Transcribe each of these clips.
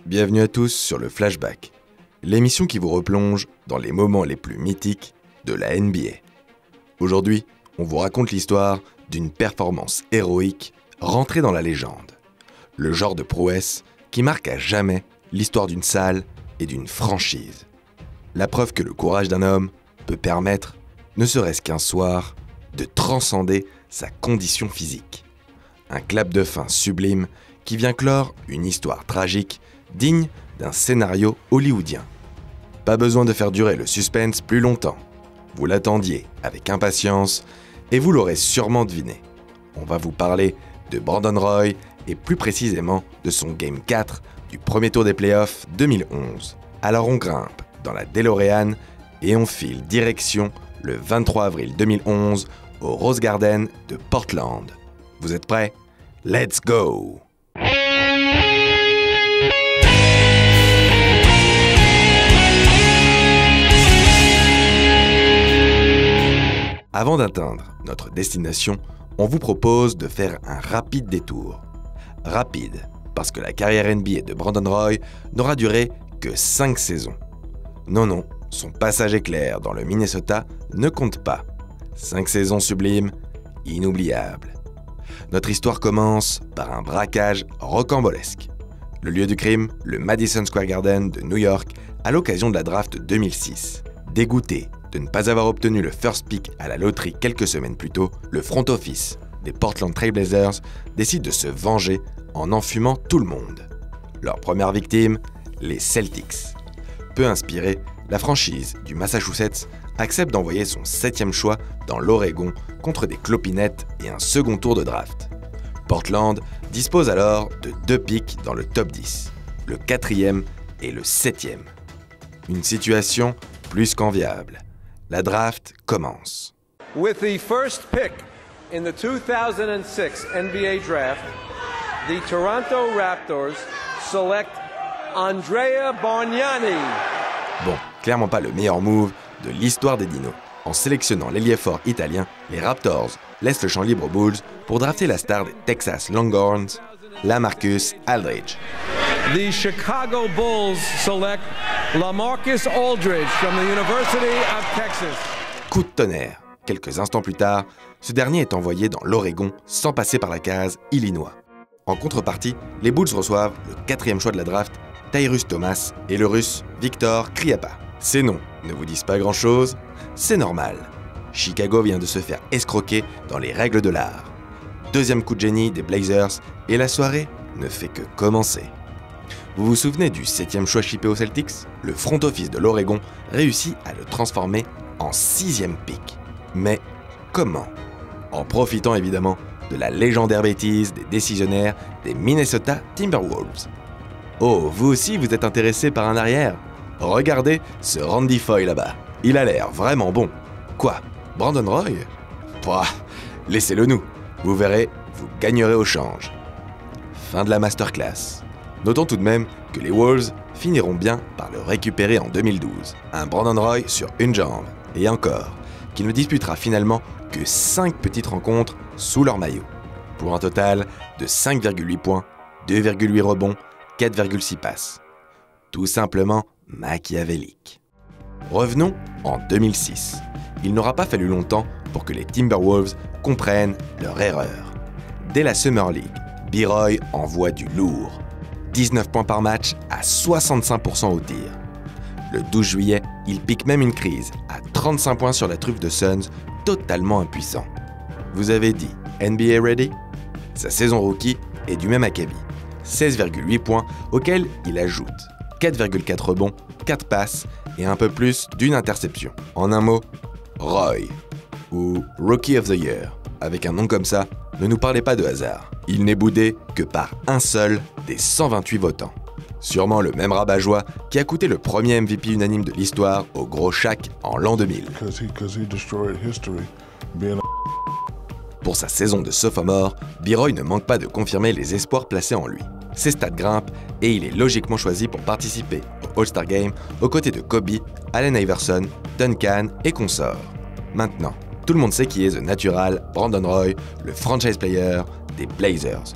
Bienvenue à tous sur le Flashback, l'émission qui vous replonge dans les moments les plus mythiques de la NBA. Aujourd'hui, on vous raconte l'histoire d'une performance héroïque rentrée dans la légende. Le genre de prouesse qui marque à jamais l'histoire d'une salle et d'une franchise. La preuve que le courage d'un homme peut permettre, ne serait-ce qu'un soir, de transcender sa condition physique. Un clap de fin sublime qui vient clore une histoire tragique digne d'un scénario hollywoodien. Pas besoin de faire durer le suspense plus longtemps. Vous l'attendiez avec impatience et vous l'aurez sûrement deviné. On va vous parler de Brandon Roy et plus précisément de son Game 4 du premier tour des playoffs 2011. Alors on grimpe dans la DeLorean et on file direction le 23 avril 2011 au Rose Garden de Portland. Vous êtes prêts? Let's go! Avant d'atteindre notre destination, on vous propose de faire un rapide détour. Rapide, parce que la carrière NBA de Brandon Roy n'aura duré que 5 saisons. Non, son passage éclair dans le Minnesota ne compte pas. 5 saisons sublimes, inoubliables. Notre histoire commence par un braquage rocambolesque. Le lieu du crime, le Madison Square Garden de New York, à l'occasion de la draft 2006. Dégoûté de ne pas avoir obtenu le first pick à la loterie quelques semaines plus tôt, le front office des Portland Trail Blazers décide de se venger en enfumant tout le monde. Leur première victime, les Celtics. Peu inspiré, la franchise du Massachusetts accepte d'envoyer son 7e choix dans l'Oregon contre des clopinettes et un second tour de draft. Portland dispose alors de 2 picks dans le top 10, le 4e et le 7e. Une situation plus qu'enviable. La draft commence. With the first pick in the 2006 NBA draft, the Toronto Raptors select Andrea Bargnani. Bon, clairement pas le meilleur move de l'histoire des dinos. En sélectionnant l'ailier fort italien, les Raptors laissent le champ libre aux Bulls pour drafter la star des Texas Longhorns, LaMarcus Aldridge. The Chicago Bulls select LaMarcus Aldridge from the University of Texas. Coup de tonnerre. Quelques instants plus tard, ce dernier est envoyé dans l'Oregon sans passer par la case Illinois. En contrepartie, les Bulls reçoivent le 4e choix de la draft, Tyrus Thomas et le Russe Victor Kriapa. Ces noms ne vous disent pas grand-chose, c'est normal. Chicago vient de se faire escroquer dans les règles de l'art. Deuxième coup de génie des Blazers et la soirée ne fait que commencer. Vous vous souvenez du 7e choix shippé aux Celtics? Le front office de l'Oregon réussit à le transformer en 6e pick. Mais comment? En profitant évidemment de la légendaire bêtise des décisionnaires des Minnesota Timberwolves. Oh, vous aussi vous êtes intéressé par un arrière? Regardez ce Randy Foye là-bas. Il a l'air vraiment bon. Quoi? Brandon Roy? Pouah, laissez-le nous. Vous verrez, vous gagnerez au change. Fin de la masterclass. Notons tout de même que les Wolves finiront bien par le récupérer en 2012. Un Brandon Roy sur une jambe. Et encore, qu'il ne disputera finalement que 5 petites rencontres sous leur maillot. Pour un total de 5,8 points, 2,8 rebonds, 4,6 passes. Tout simplement machiavélique. Revenons en 2006. Il n'aura pas fallu longtemps pour que les Timberwolves comprennent leur erreur. Dès la Summer League, B-Roy envoie du lourd. 19 points par match à 65% au tir. Le 12 juillet, il pique même une crise à 35 points sur la truffe de Suns, totalement impuissant. Vous avez dit NBA ready? Sa saison rookie est du même acabit. 16,8 points auxquels il ajoute 4,4 rebonds, 4 passes et un peu plus d'une interception. En un mot, Roy, ou Rookie of the Year. Avec un nom comme ça, ne nous parlez pas de hasard. Il n'est boudé que par un seul des 128 votants. Sûrement le même rabat-joie qui a coûté le premier MVP unanime de l'histoire au Gros Shaq en l'an 2000. Pour sa saison de sophomore, B-Roy ne manque pas de confirmer les espoirs placés en lui. Ses stats grimpent et il est logiquement choisi pour participer au All-Star Game aux côtés de Kobe, Allen Iverson, Duncan et consorts. Maintenant, tout le monde sait qui est The Natural Brandon Roy, le franchise player des Blazers.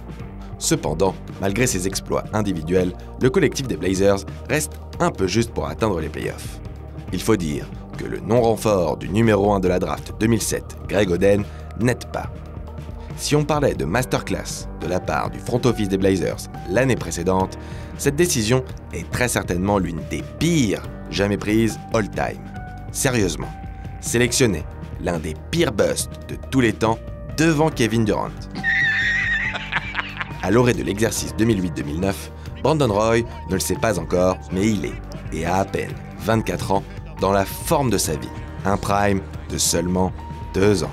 Cependant, malgré ses exploits individuels, le collectif des Blazers reste un peu juste pour atteindre les playoffs. Il faut dire que le non-renfort du numéro 1 de la draft 2007, Greg Oden, n'aide pas. Si on parlait de masterclass de la part du front office des Blazers l'année précédente, cette décision est très certainement l'une des pires jamais prises all-time. Sérieusement, sélectionner l'un des pires busts de tous les temps devant Kevin Durant. À l'orée de l'exercice 2008-2009, Brandon Roy ne le sait pas encore, mais il est, et a à peine 24 ans, dans la forme de sa vie. Un prime de seulement 2 ans.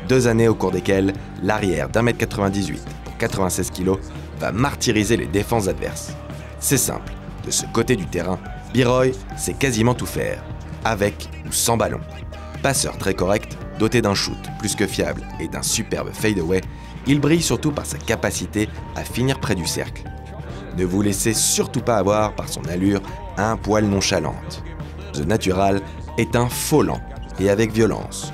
2 années au cours desquelles l'arrière d'1m98 pour 96 kg va martyriser les défenses adverses. C'est simple, de ce côté du terrain, B-Roy sait quasiment tout faire, avec ou sans ballon. Passeur très correct, doté d'un shoot plus que fiable et d'un superbe fadeaway, il brille surtout par sa capacité à finir près du cercle. Ne vous laissez surtout pas avoir par son allure un poil nonchalante. The Natural est un faux lent et avec violence.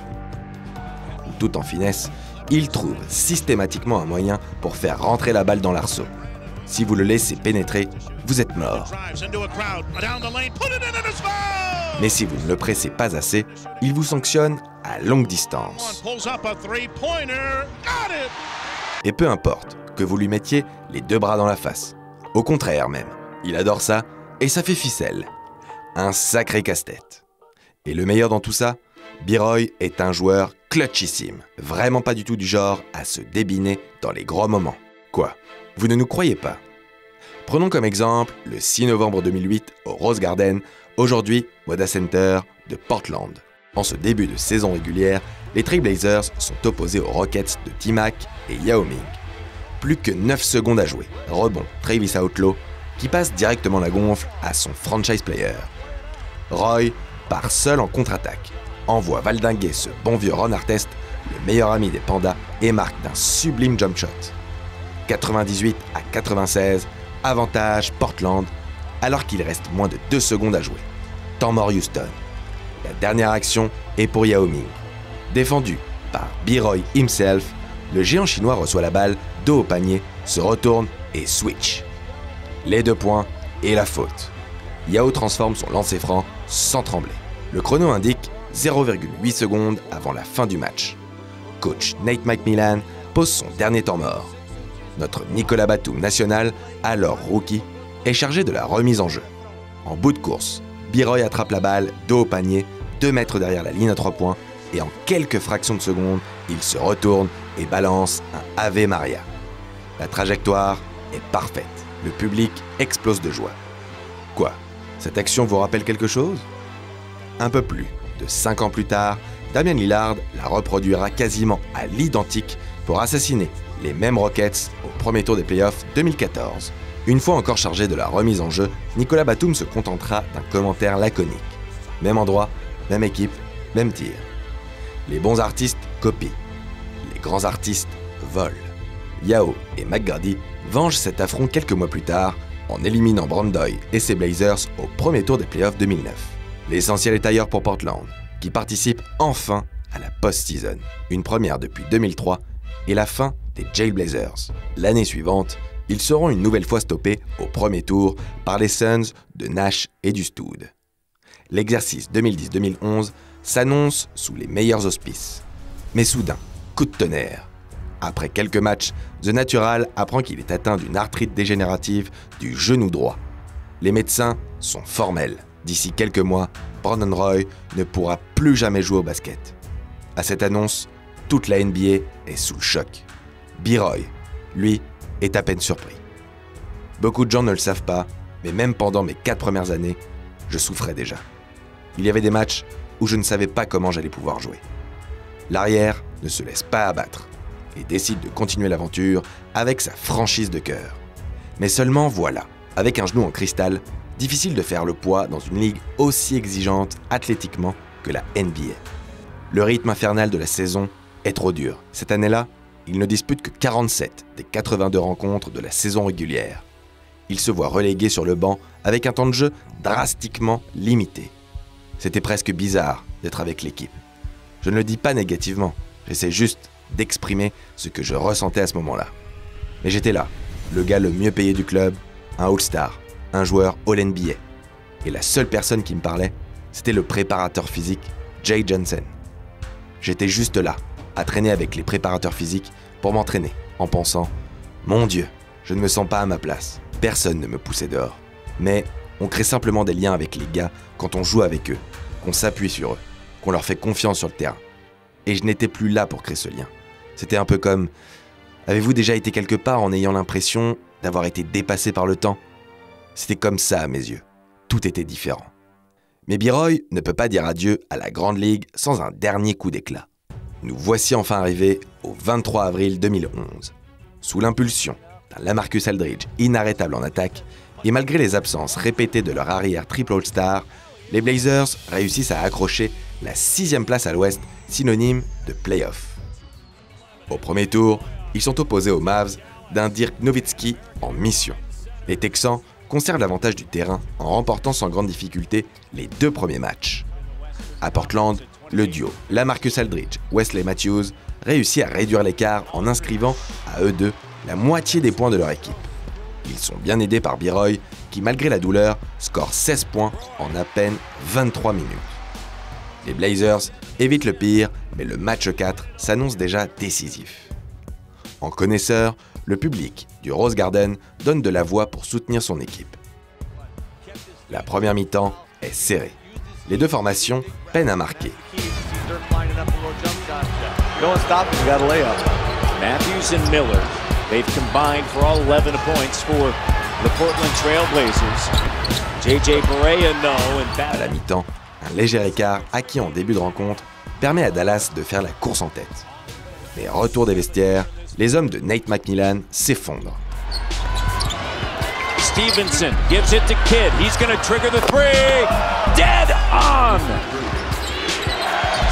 Tout en finesse, il trouve systématiquement un moyen pour faire rentrer la balle dans l'arceau. Si vous le laissez pénétrer, vous êtes mort. Mais si vous ne le pressez pas assez, il vous sanctionne à longue distance. Et peu importe que vous lui mettiez les 2 bras dans la face. Au contraire même, il adore ça et ça fait ficelle. Un sacré casse-tête. Et le meilleur dans tout ça, B-Roy est un joueur clutchissime, vraiment pas du tout du genre à se débiner dans les gros moments. Quoi, vous ne nous croyez pas? Prenons comme exemple le 6 novembre 2008 au Rose Garden, aujourd'hui Moda Center de Portland. En ce début de saison régulière, les Trail Blazers sont opposés aux Rockets de T-Mac et Yao Ming. Plus que 9 secondes à jouer, rebond Travis Outlaw qui passe directement la gonfle à son franchise player. Roy part seul en contre-attaque, envoie valdinguer ce bon vieux Ron Artest, le meilleur ami des Pandas, et marque d'un sublime jump shot. 98 à 96, avantage Portland, alors qu'il reste moins de 2 secondes à jouer. Temps mort Houston. La dernière action est pour Yao Ming. Défendu par B-Roy himself, le géant chinois reçoit la balle, dos au panier, se retourne et switch. Les 2 points et la faute. Yao transforme son lancer franc sans trembler. Le chrono indique 0,8 secondes avant la fin du match. Coach Nate McMillan pose son dernier temps mort. Notre Nicolas Batum national, alors rookie, est chargé de la remise en jeu. En bout de course, B-Roy attrape la balle dos au panier, 2 mètres derrière la ligne à 3 points, et en quelques fractions de secondes, il se retourne et balance un Ave Maria. La trajectoire est parfaite. Le public explose de joie. Quoi, cette action vous rappelle quelque chose? Un peu plus de 5 ans plus tard, Damian Lillard la reproduira quasiment à l'identique pour assassiner les mêmes Rockets au premier tour des playoffs 2014. Une fois encore chargé de la remise en jeu, Nicolas Batum se contentera d'un commentaire laconique. Même endroit, même équipe, même tir. Les bons artistes copient. Les grands artistes volent. Yao et McGrady vengent cet affront quelques mois plus tard en éliminant Brandoy et ses Blazers au premier tour des playoffs 2009. L'essentiel est ailleurs pour Portland, qui participe enfin à la post-season, une première depuis 2003 et la fin des Jail Blazers. L'année suivante, ils seront une nouvelle fois stoppés au premier tour par les Suns de Nash et du Stoud. L'exercice 2010-2011 s'annonce sous les meilleurs auspices. Mais soudain, coup de tonnerre. Après quelques matchs, The Natural apprend qu'il est atteint d'une arthrite dégénérative du genou droit. Les médecins sont formels. D'ici quelques mois, Brandon Roy ne pourra plus jamais jouer au basket. À cette annonce, toute la NBA est sous le choc. B-Roy, lui, est à peine surpris. Beaucoup de gens ne le savent pas, mais même pendant mes 4 premières années, je souffrais déjà. Il y avait des matchs où je ne savais pas comment j'allais pouvoir jouer. L'arrière ne se laisse pas abattre et décide de continuer l'aventure avec sa franchise de cœur. Mais seulement voilà, avec un genou en cristal, difficile de faire le poids dans une ligue aussi exigeante athlétiquement que la NBA. Le rythme infernal de la saison est trop dur. Cette année-là, il ne dispute que 47 des 82 rencontres de la saison régulière. Il se voit relégué sur le banc avec un temps de jeu drastiquement limité. C'était presque bizarre d'être avec l'équipe. Je ne le dis pas négativement, j'essaie juste d'exprimer ce que je ressentais à ce moment-là. Mais j'étais là, le gars le mieux payé du club, un All-Star, un joueur All-NBA. Et la seule personne qui me parlait, c'était le préparateur physique, Jay Johnson. J'étais juste là, à traîner avec les préparateurs physiques pour m'entraîner, en pensant « Mon Dieu, je ne me sens pas à ma place. Personne ne me poussait dehors. » Mais on crée simplement des liens avec les gars quand on joue avec eux, qu'on s'appuie sur eux, qu'on leur fait confiance sur le terrain. Et je n'étais plus là pour créer ce lien. C'était un peu comme « Avez-vous déjà été quelque part en ayant l'impression d'avoir été dépassé par le temps ?» C'était comme ça à mes yeux. Tout était différent. Mais B-Roy ne peut pas dire adieu à la Grande Ligue sans un dernier coup d'éclat. Nous voici enfin arrivés au 23 avril 2011. Sous l'impulsion d'un LaMarcus Aldridge inarrêtable en attaque, et malgré les absences répétées de leur arrière triple All-Star, les Blazers réussissent à accrocher la 6e place à l'Ouest, synonyme de play-off. Au premier tour, ils sont opposés aux Mavs d'un Dirk Nowitzki en mission. Les Texans conservent l'avantage du terrain en remportant sans grande difficulté les 2 premiers matchs. À Portland, le duo LaMarcus Aldridge, Wesley Matthews réussit à réduire l'écart en inscrivant à eux deux la moitié des points de leur équipe. Ils sont bien aidés par B-Roy qui, malgré la douleur, score 16 points en à peine 23 minutes. Les Blazers évitent le pire, mais le match 4 s'annonce déjà décisif. En connaisseur, le public du Rose Garden donne de la voix pour soutenir son équipe. La première mi-temps est serrée. Les deux formations peinent à marquer. Matthews and Miller, they've combined for all 11 points for the Portland Trail Blazers. JJ Barea, no, À la mi-temps, un léger écart acquis en début de rencontre permet à Dallas de faire la course en tête. Mais retour des vestiaires, les hommes de Nate McMillan s'effondrent. Stevenson gives it to Kidd. He's going to trigger the three. Dead on.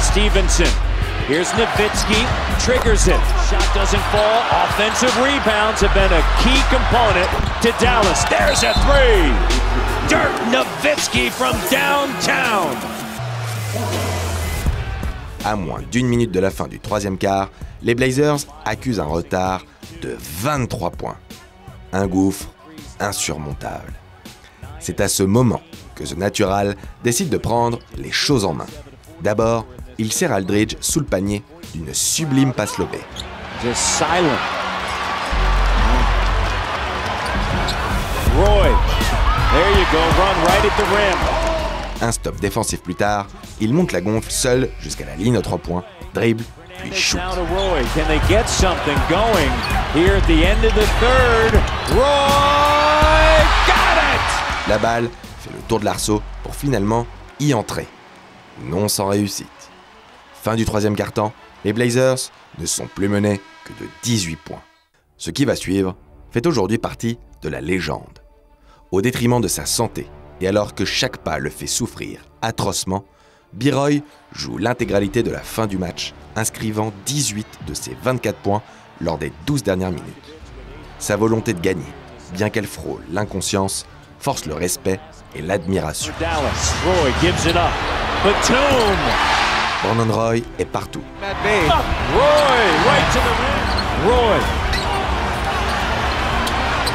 Stevenson. Here's Nowitzki. Triggers it. Shot doesn't fall. Offensive rebounds have been a key component to Dallas. There's a three. Dirk Nowitzki from downtown. À moins d'1 minute de la fin du 3e quart, les Blazers accusent un retard de 23 points. Un gouffre insurmontable. C'est à ce moment que The Natural décide de prendre les choses en main. D'abord, il serre Aldridge sous le panier d'une sublime passe lobée. Just silent. Roy, there you go, run right at the rim. Un stop défensif plus tard, il monte la gonfle seul jusqu'à la ligne aux 3 points, dribble, puis shoot. Now to Roy, can they get something going here at the end of the third? Roy got it! La balle fait le tour de l'arceau pour finalement y entrer. Non sans réussite. Fin du 3e quart-temps, les Blazers ne sont plus menés que de 18 points. Ce qui va suivre fait aujourd'hui partie de la légende. Au détriment de sa santé, et alors que chaque pas le fait souffrir atrocement, B-Roy joue l'intégralité de la fin du match, inscrivant 18 de ses 24 points lors des 12 dernières minutes. Sa volonté de gagner, bien qu'elle frôle l'inconscience, force le respect et l'admiration. Dallas, Roy gives it up. Batum! Brandon Roy est partout. Roy, right to the rim.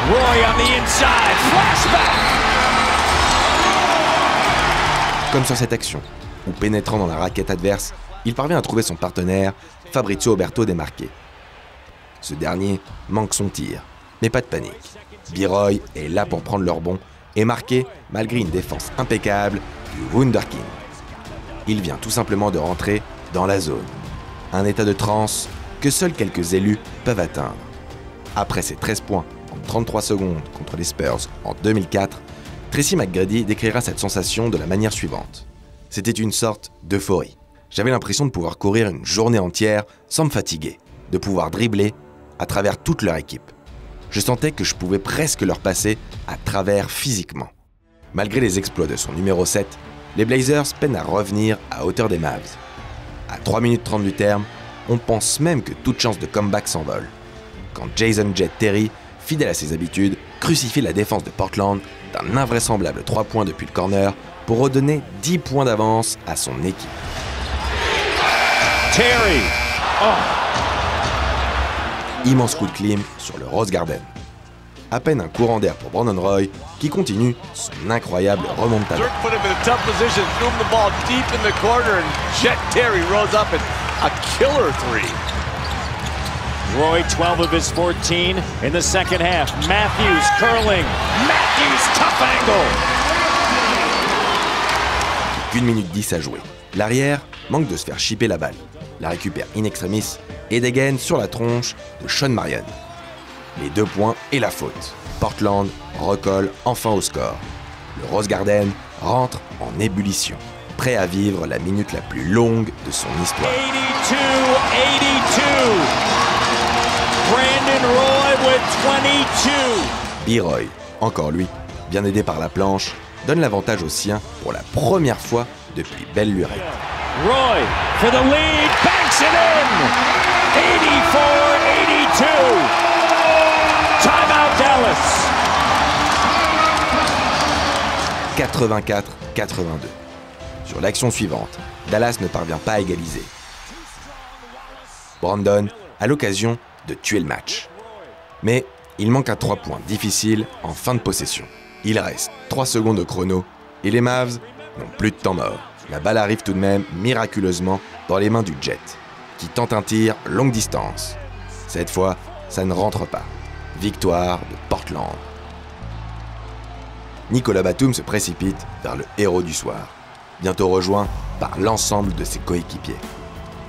Roy on the inside. Flashback. Comme sur cette action, où pénétrant dans la raquette adverse, il parvient à trouver son partenaire, Fabrizio Oberto démarqué. Ce dernier manque son tir, mais pas de panique. B-Roy est là pour prendre le rebond et marquer malgré une défense impeccable du Wunderkind. Il vient tout simplement de rentrer dans la zone. Un état de transe que seuls quelques élus peuvent atteindre. Après ses 13 points en 33 secondes contre les Spurs en 2004, Tracy McGrady décrira cette sensation de la manière suivante. C'était une sorte d'euphorie. J'avais l'impression de pouvoir courir une journée entière sans me fatiguer, de pouvoir dribbler à travers toute leur équipe. Je sentais que je pouvais presque leur passer à travers physiquement. Malgré les exploits de son numéro 7, les Blazers peinent à revenir à hauteur des Mavs. À 3 minutes 30 du terme, on pense même que toute chance de comeback s'envole. Quand Jason Jet Terry, fidèle à ses habitudes, crucifie la défense de Portland d'un invraisemblable 3 points depuis le corner pour redonner 10 points d'avance à son équipe. Terry! Oh. Immense coup de clim sur le Rose Garden. à peine un courant d'air pour Brandon Roy, qui continue son incroyable remontada. Dirk put him in a tough position, threw him the ball deep in the corner, and Jet Terry rose up and a killer three. Roy, 12 of his 14 in the second half. Matthews curling. Matthews, tough angle. 1 minute 10 à jouer. L'arrière manque de se faire chipper la balle. La récupère in extremis et dégaine sur la tronche de Sean Marion. Les 2 points et la faute. Portland recolle enfin au score. Le Rose Garden rentre en ébullition, prêt à vivre la minute la plus longue de son histoire. 82-82. Brandon Roy with 22. B-Roy, encore lui, bien aidé par la planche, donne l'avantage aux siens pour la première fois depuis belle lurette. Roy for the lead, banks it in. 84-82. Timeout Dallas. 84-82. Sur l'action suivante, Dallas ne parvient pas à égaliser. Brandon a l'occasion de tuer le match. Mais il manque un 3 points difficile en fin de possession. Il reste 3 secondes au chrono et les Mavs n'ont plus de temps mort. La balle arrive tout de même miraculeusement dans les mains du Jet, qui tente un tir longue distance. Cette fois, ça ne rentre pas. Victoire de Portland. Nicolas Batum se précipite vers le héros du soir, bientôt rejoint par l'ensemble de ses coéquipiers.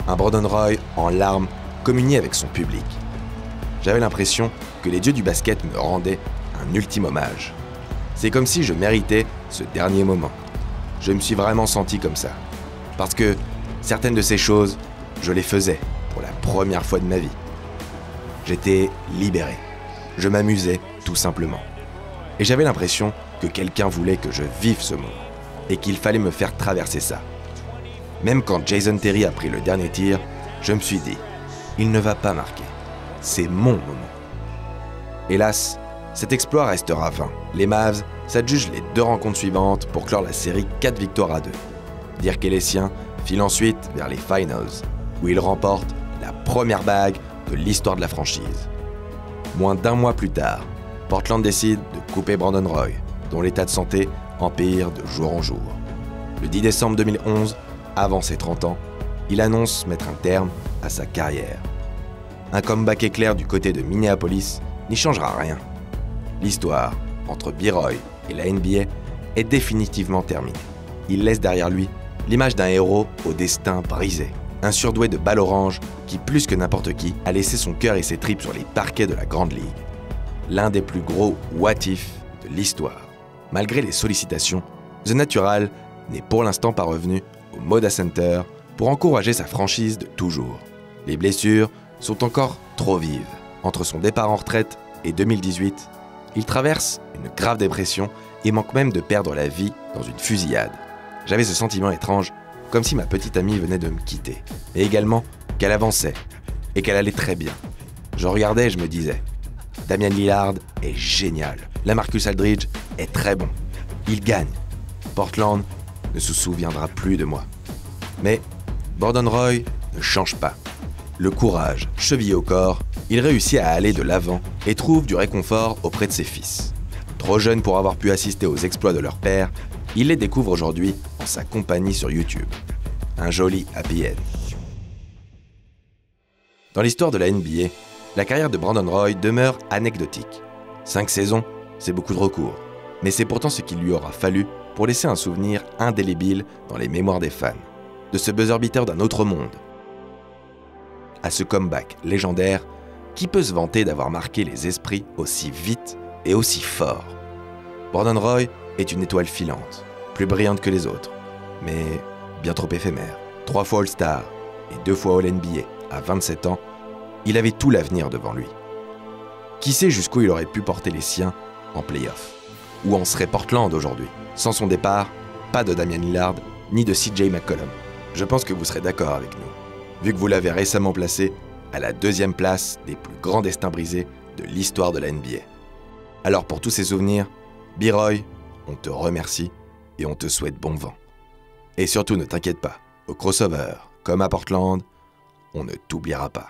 Un Brandon Roy en larmes communiait avec son public. J'avais l'impression que les dieux du basket me rendaient un ultime hommage. C'est comme si je méritais ce dernier moment. Je me suis vraiment senti comme ça. Parce que certaines de ces choses, je les faisais pour la première fois de ma vie. J'étais libéré. Je m'amusais tout simplement. Et j'avais l'impression que quelqu'un voulait que je vive ce moment. Et qu'il fallait me faire traverser ça. Même quand Jason Terry a pris le dernier tir, je me suis dit, il ne va pas marquer. C'est mon moment. Hélas, cet exploit restera vain. Les Mavs s'adjugent les 2 rencontres suivantes pour clore la série 4 victoires à 2. Dirk et les siens filent ensuite vers les Finals, où ils remportent la première bague de l'histoire de la franchise. Moins d'1 mois plus tard, Portland décide de couper Brandon Roy, dont l'état de santé empire de jour en jour. Le 10 décembre 2011, avant ses 30 ans, il annonce mettre un terme à sa carrière. Un comeback éclair du côté de Minneapolis n'y changera rien. L'histoire entre B-Roy et la NBA est définitivement terminée. Il laisse derrière lui l'image d'un héros au destin brisé. Un surdoué de balle orange qui, plus que n'importe qui, a laissé son cœur et ses tripes sur les parquets de la Grande Ligue. L'un des plus gros what-if de l'histoire. Malgré les sollicitations, The Natural n'est pour l'instant pas revenu au Moda Center pour encourager sa franchise de toujours. Les blessures sont encore trop vives. Entre son départ en retraite et 2018, il traverse une grave dépression et manque même de perdre la vie dans une fusillade. J'avais ce sentiment étrange, comme si ma petite amie venait de me quitter. Et également qu'elle avançait et qu'elle allait très bien. Je regardais et je me disais, Damian Lillard est génial. LaMarcus Aldridge est très bon. Il gagne. Portland ne se souviendra plus de moi. Mais Brandon Roy ne change pas. Le courage, chevillé au corps, il réussit à aller de l'avant et trouve du réconfort auprès de ses fils. Trop jeune pour avoir pu assister aux exploits de leur père, il les découvre aujourd'hui en sa compagnie sur YouTube. Un joli happy end. Dans l'histoire de la NBA, la carrière de Brandon Roy demeure anecdotique. 5 saisons, c'est beaucoup trop court, mais c'est pourtant ce qu'il lui aura fallu pour laisser un souvenir indélébile dans les mémoires des fans. De ce buzzer beater d'un autre monde, à ce comeback légendaire, qui peut se vanter d'avoir marqué les esprits aussi vite et aussi fort? Brandon Roy est une étoile filante, plus brillante que les autres, mais bien trop éphémère. 3 fois All-Star et 2 fois All-NBA à 27 ans, il avait tout l'avenir devant lui. Qui sait jusqu'où il aurait pu porter les siens en play-off? Où en serait Portland aujourd'hui? Sans son départ, pas de Damian Lillard ni de CJ McCollum. Je pense que vous serez d'accord avec nous, vu que vous l'avez récemment placé à la 2e place des plus grands destins brisés de l'histoire de la NBA. Alors pour tous ces souvenirs, B-Roy, on te remercie et on te souhaite bon vent. Et surtout ne t'inquiète pas, au crossover, comme à Portland, on ne t'oubliera pas.